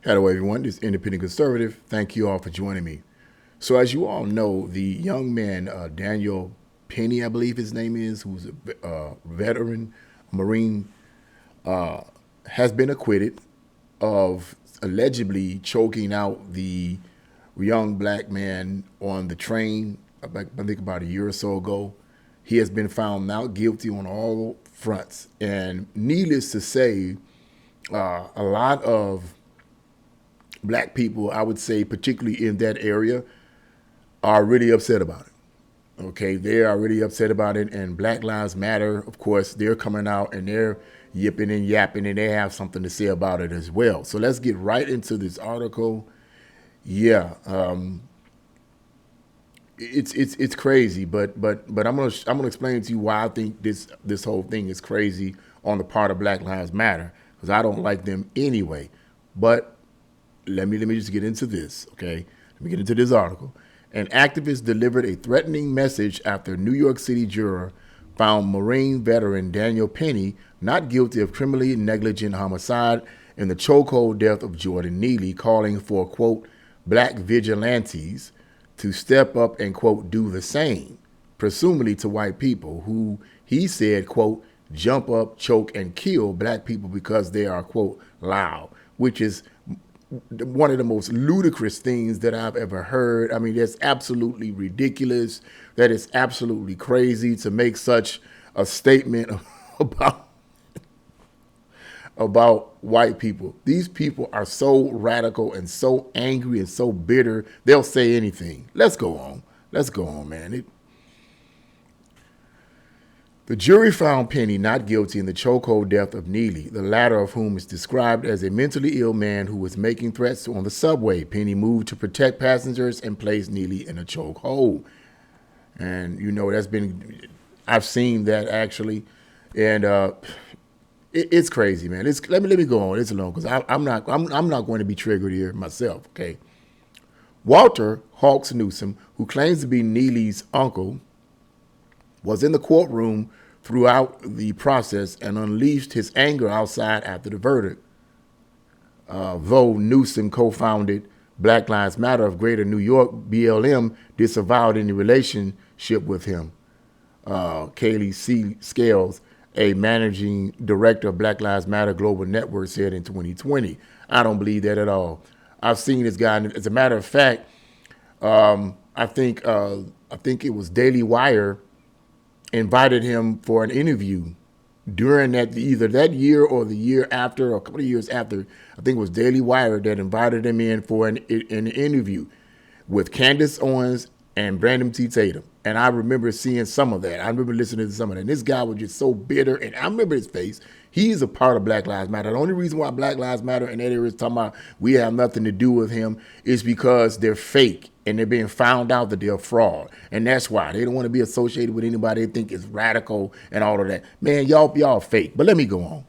Hello, everyone. This is Independent Conservative. Thank you all for joining me. So, as you all know, the young man, Daniel Penny, I believe his name is, who's a veteran Marine, has been acquitted of allegedly choking out the young black man on the train, I think about a year or so ago. He has been found not guilty on all fronts. And needless to say, a lot of black people, I would say, particularly in that area, are really upset about it. Okay, they are really upset about it. And Black Lives Matter, of course, they're coming out and they're yipping and yapping and they have something to say about it as well. So let's get right into this article. Yeah, it's crazy, but I'm gonna explain to you why I think this whole thing is crazy on the part of Black Lives Matter, because I don't like them anyway. But let me just get into this, okay? Let me get into this article. An activist delivered a threatening message after a New York City juror found Marine veteran Daniel Penny not guilty of criminally negligent homicide in the chokehold death of Jordan Neely, calling for, quote, black vigilantes to step up and, quote, do the same, presumably to white people who, he said, quote, jump up, choke, and kill black people because they are, quote, loud, which is one of the most ludicrous things that I've ever heard. I mean, that's absolutely ridiculous. That is absolutely crazy to make such a statement about white people. These people are so radical and so angry and so bitter, they'll say anything. Let's go on. Let's go on, man. The jury found Penny not guilty in the chokehold death of Neely, the latter of whom is described as a mentally ill man who was making threats on the subway. Penny moved to protect passengers and placed Neely in a chokehold. And, you know, I've seen that actually. And it's crazy, man. Let me go on. It's long because I'm not going to be triggered here myself, okay? Walter Hawks Newsom, who claims to be Neely's uncle, was in the courtroom throughout the process and unleashed his anger outside after the verdict. Though Newsom co-founded Black Lives Matter of Greater New York, BLM disavowed any relationship with him. Kaylee C. Scales, a managing director of Black Lives Matter Global Network, said in 2020. I don't believe that at all. I've seen this guy. As a matter of fact, I think it was Daily Wire invited him for an interview during either that year or the year after, or a couple of years after. I think it was Daily Wire that invited him in for an interview with Candace Owens and Brandon T. Tatum. And I remember seeing some of that. I remember listening to some of that. And this guy was just so bitter. And I remember his face. He's a part of Black Lives Matter. The only reason why Black Lives Matter and that area is talking about we have nothing to do with him is because they're fake and they're being found out that they're a fraud. And that's why they don't want to be associated with anybody they think is radical and all of that. Man, y'all fake. But let me go on.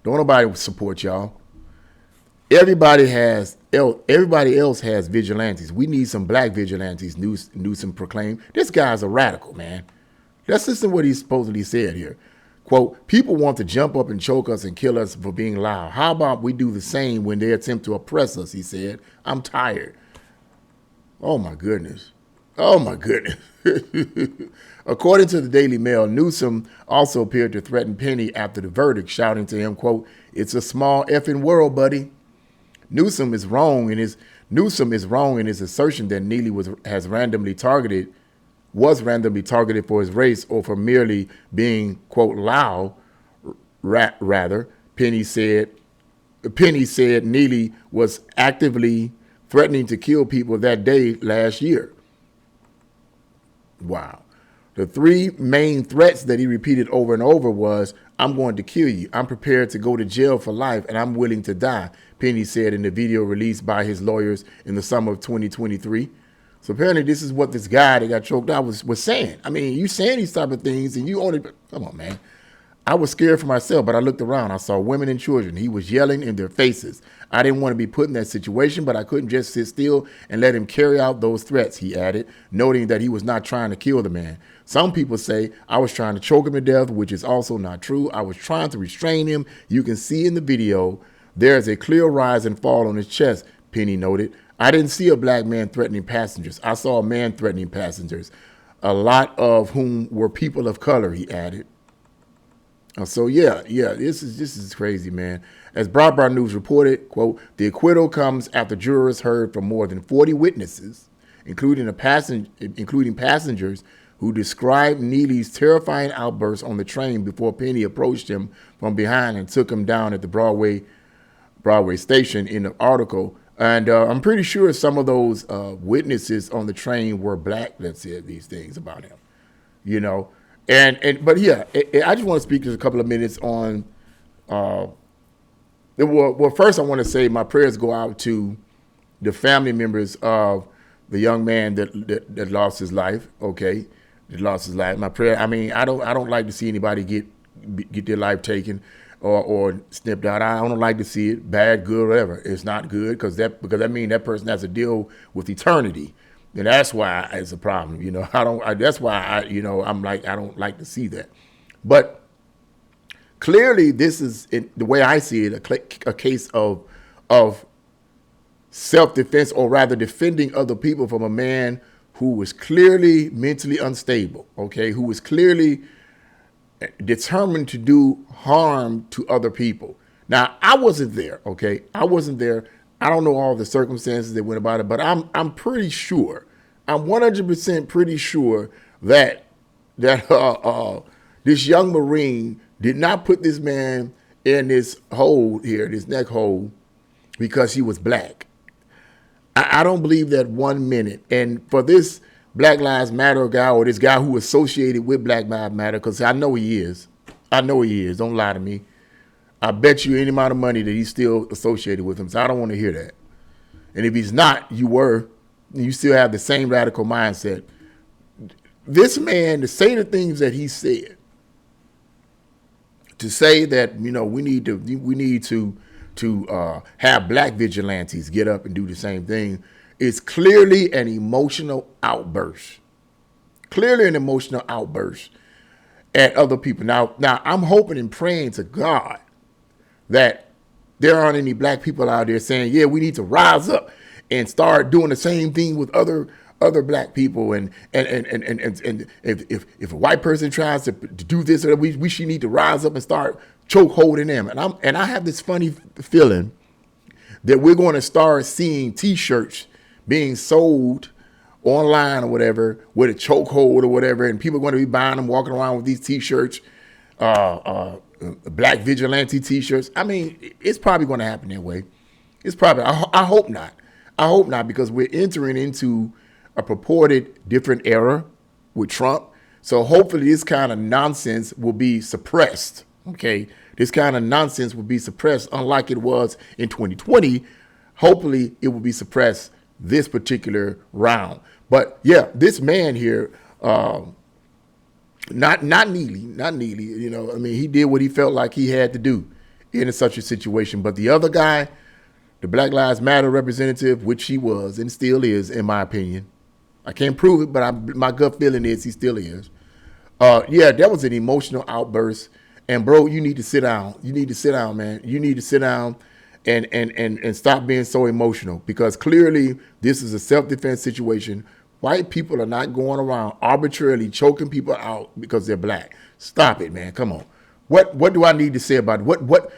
Don't nobody support y'all. Everybody else has vigilantes. We need some black vigilantes, Newsom proclaimed. This guy's a radical, man. Let's listen to what he supposedly said here. Quote, people want to jump up and choke us and kill us for being loud. How about we do the same when they attempt to oppress us, he said. I'm tired. Oh, my goodness. According to the Daily Mail, Newsom also appeared to threaten Penny after the verdict, shouting to him, quote, it's a small effing world, buddy. Newsom is wrong in his assertion that Neely was randomly targeted for his race or for merely being, quote, loud. Rather, Penny said Neely was actively threatening to kill people that day last year. Wow. The three main threats that he repeated over and over was, I'm going to kill you. I'm prepared to go to jail for life, and I'm willing to die, Penny said in the video released by his lawyers in the summer of 2023. So apparently this is what this guy that got choked out was saying. I mean, you saying these type of things, and you only, come on, man. I was scared for myself, but I looked around. I saw women and children. He was yelling in their faces. I didn't want to be put in that situation, but I couldn't just sit still and let him carry out those threats, he added, noting that he was not trying to kill the man. Some people say I was trying to choke him to death, which is also not true. I was trying to restrain him. You can see in the video There's a clear rise and fall on his chest, Penny noted. I didn't see a black man threatening passengers. I saw a man threatening passengers, a lot of whom were people of color, he added. So this is crazy, man. As Breitbart News reported, quote, the acquittal comes after jurors heard from more than 40 witnesses, including passengers who described Neely's terrifying outburst on the train before Penny approached him from behind and took him down at the Broadway station in the article. And I'm pretty sure some of those witnesses on the train were black that said these things about him, you know. But yeah, I just want to speak just a couple of minutes on. Well, first I want to say my prayers go out to the family members of the young man that lost his life. Okay, that lost his life. My prayer. I mean, I don't like to see anybody get their life taken or snipped out. I don't like to see it, bad, good, whatever. It's not good because that means that person has to deal with eternity. And that's why it's a problem, you know. That's why I'm like, I don't like to see that. But clearly, this is the way I see it, a case of self-defense, or rather defending other people from a man who was clearly mentally unstable. Okay, who was clearly determined to do harm to other people. Now, I wasn't there. Okay, I wasn't there. I don't know all the circumstances that went about it, but I'm pretty sure. I'm 100% pretty sure that this young Marine did not put this man in this hole here, this neck hole, because he was black. I don't believe that 1 minute. And for this Black Lives Matter guy, or this guy who associated with Black Lives Matter, because I know he is. I know he is. Don't lie to me. I bet you any amount of money that he's still associated with him. So I don't want to hear that. And if he's not, you still have the same radical mindset. This man, to say the things that he said, to say that, you know, we need to have black vigilantes get up and do the same thing, is clearly an emotional outburst. Clearly an emotional outburst at other people. Now I'm hoping and praying to God that there aren't any black people out there saying, yeah, we need to rise up and start doing the same thing with other black people. And if a white person tries to do this, we should need to rise up and start choke holding them. And I have this funny feeling that we're going to start seeing T-shirts being sold online or whatever with a chokehold or whatever, and people are going to be buying them, walking around with these T-shirts, black vigilante T-shirts. I mean, it's probably going to happen that way. It's probably. I hope not. I hope not, because we're entering into a purported different era with Trump. So hopefully this kind of nonsense will be suppressed. Okay, this kind of nonsense will be suppressed, unlike it was in 2020. Hopefully it will be suppressed this particular round. But yeah, this man here, not Neely, you know, I mean, he did what he felt like he had to do in such a situation. But the other guy, the Black Lives Matter representative, which he was and still is, in my opinion, I can't prove it, but my gut feeling is he still is. Yeah, that was an emotional outburst. And bro, you need to sit down. You need to sit down, man. You need to sit down and stop being so emotional, because clearly this is a self-defense situation. White people are not going around arbitrarily choking people out because they're black. Stop it, man. Come on. What do I need to say about it? What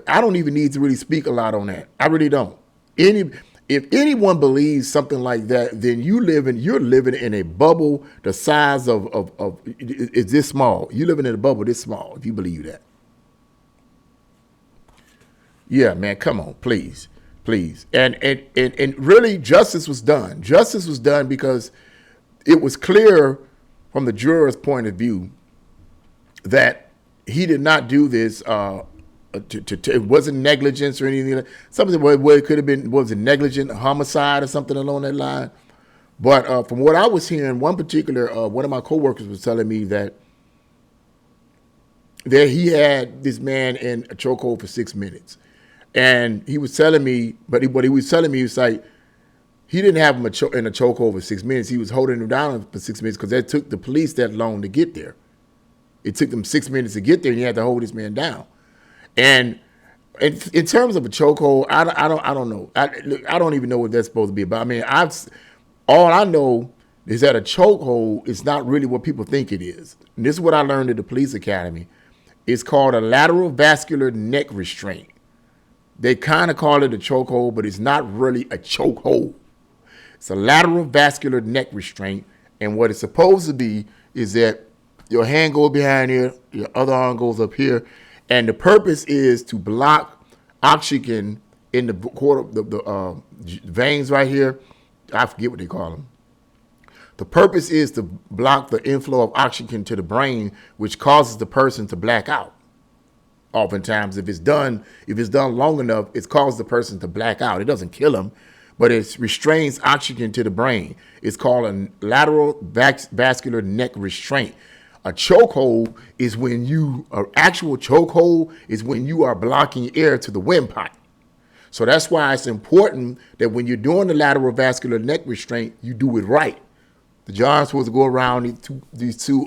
I don't even need to really speak a lot on that. I really don't. If anyone believes something like that, then you're living in a bubble the size of is this small. You're living in a bubble this small if you believe that. Yeah, man, come on, please. And really, justice was done. Justice was done because it was clear from the juror's point of view that he did not do this. It wasn't negligence or anything. Something where it could have been, was it negligent homicide or something along that line. But from what I was hearing, one of my coworkers was telling me that he had this man in a chokehold for 6 minutes. And he was telling me, but he was telling me, he was like, he didn't have him in a chokehold for 6 minutes. He was holding him down for 6 minutes because it took the police that long to get there. It took them 6 minutes to get there, and he had to hold this man down. And In terms of a chokehold, I don't know. Look, I don't even know what that's supposed to be about. I mean, all I know is that a chokehold is not really what people think it is. And this is what I learned at the police academy. It's called a lateral vascular neck restraint. They kind of call it a chokehold, but it's not really a chokehold. It's a lateral vascular neck restraint. And what it's supposed to be is that your hand goes behind here, your other arm goes up here, and the purpose is to block oxygen in the veins right here. I forget what they call them. The purpose is to block the inflow of oxygen to the brain, which causes the person to black out. Oftentimes, if it's done long enough, it causes the person to black out. It doesn't kill them, but it restrains oxygen to the brain. It's called a lateral vascular neck restraint. A chokehold is when actual chokehold is when you are blocking air to the windpipe. So that's why it's important that when you're doing the lateral vascular neck restraint, you do it right. The jaw's supposed to go around these two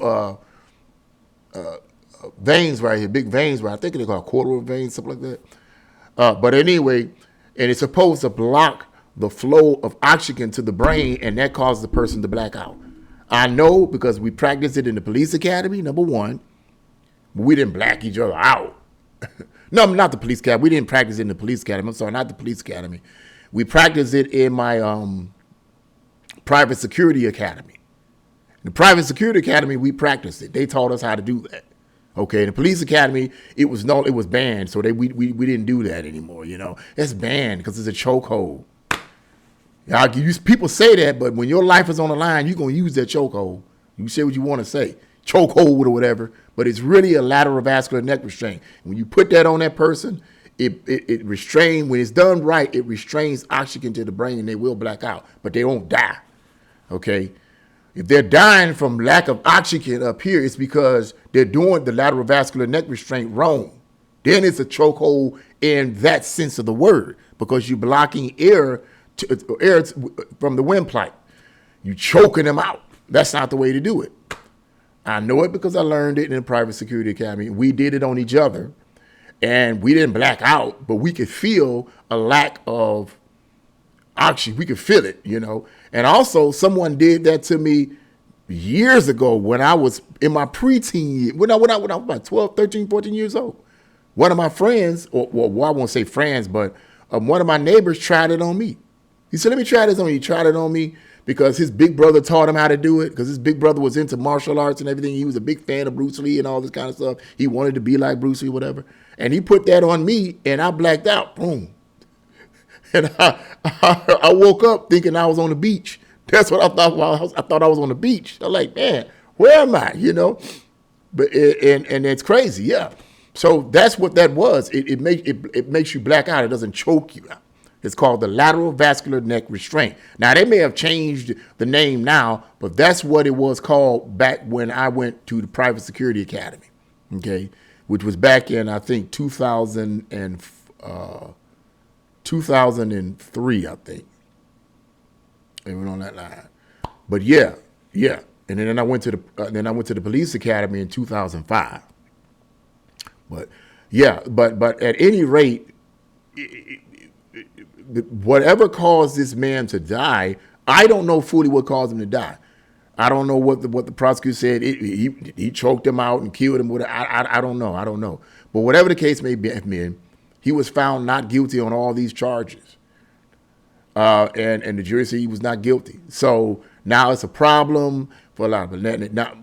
veins right here, big veins, right? I think they call cortical veins, something like that. But anyway, and it's supposed to block the flow of oxygen to the brain, and that causes the person to black out. I know because we practiced it in the police academy, number one, but we didn't black each other out. No, not the police academy. We didn't practice it in the police academy. I'm sorry, not the police academy. We practiced it in my private security academy. In the private security academy, we practiced it. They taught us how to do that. Okay, in the police academy, it was banned, so we didn't do that anymore. You know, it's banned because it's a chokehold. People say that, but when your life is on the line, you're gonna use that chokehold. You say what you want to say, chokehold or whatever, but it's really a lateral vascular neck restraint. When you put that on that person, it restrains. When it's done right, it restrains oxygen to the brain, and they will black out, but they won't die. Okay. If they're dying from lack of oxygen up here, it's because they're doing the lateral vascular neck restraint wrong. Then it's a chokehold in that sense of the word, because you're blocking air from the windpipe. You're choking them out. That's not the way to do it. I know it because I learned it in the private security academy. We did it on each other, and we didn't black out, but we could feel a lack of oxygen. We could feel it, you know. And also, someone did that to me years ago when I was in my preteen years, when I was about 12, 13, 14 years old. One of my friends, I won't say friends, but one of my neighbors tried it on me. He said, let me try this on you. He tried it on me because his big brother taught him how to do it, because his big brother was into martial arts and everything. He was a big fan of Bruce Lee and all this kind of stuff. He wanted to be like Bruce Lee, whatever. And he put that on me, and I blacked out. Boom. And I woke up thinking I was on the beach. That's what I thought. I thought I was on the beach. I'm like, man, where am I? You know, but and it's crazy, yeah. So that's what that was. It makes you black out. It doesn't choke you out. It's called the lateral vascular neck restraint. Now, they may have changed the name now, but that's what it was called back when I went to the private security academy, okay, which was back in, I think, 2003, I think. They went on that line. But yeah. And then I went to the police academy in 2005. But yeah, but at any rate, whatever caused this man to die, I don't know fully what caused him to die. I don't know what the prosecutor said. He choked him out and killed him. I don't know. But whatever the case may be, he was found not guilty on all these charges. And the jury said he was not guilty. So now it's a problem for a lot of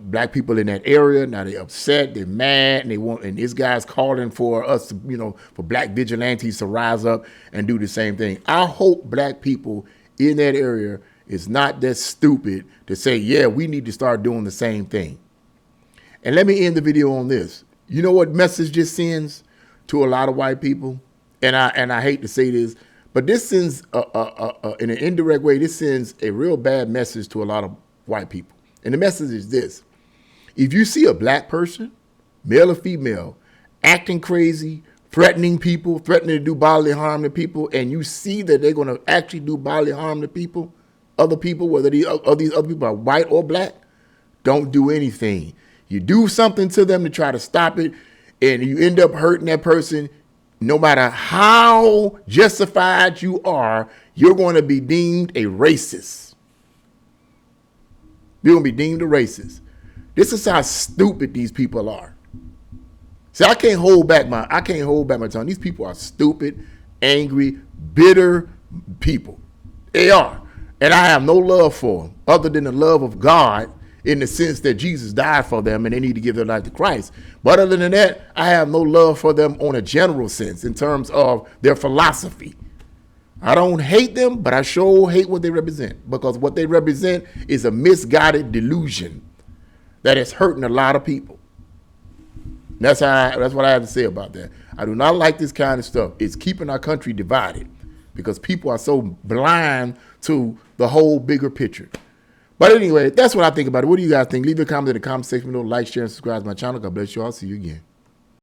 black people in that area. Now they're upset, they're mad, and this guy's calling for us to, for black vigilantes to rise up and do the same thing. I hope black people in that area is not that stupid to say, yeah, we need to start doing the same thing. And let me end the video on this. You know what message this sends to a lot of white people? And I hate to say this, but this sends, in an indirect way, this sends a real bad message to a lot of white people. And the message is this: if you see a black person, male or female, acting crazy, threatening people, threatening to do bodily harm to people, and you see that they're going to actually do bodily harm to people, other people, whether these other people are white or black, don't do anything. You do something to them to try to stop it, and you end up hurting that person, no matter how justified you are, you're going to be deemed a racist. You're going to be deemed a racist. This is how stupid these people are. See, I can't hold back my tongue. These people are stupid, angry, bitter people. They are. And I have no love for them other than the love of God, in the sense that Jesus died for them and they need to give their life to Christ. But other than that, I have no love for them on a general sense in terms of their philosophy. I don't hate them, but I sure hate what they represent, because what they represent is a misguided delusion that is hurting a lot of people. That's what I have to say about that. I do not like this kind of stuff. It's keeping our country divided because people are so blind to the whole bigger picture. But anyway, that's what I think about it. What do you guys think? Leave a comment in the comment section below. Like, share, and subscribe to my channel. God bless you all. See you again.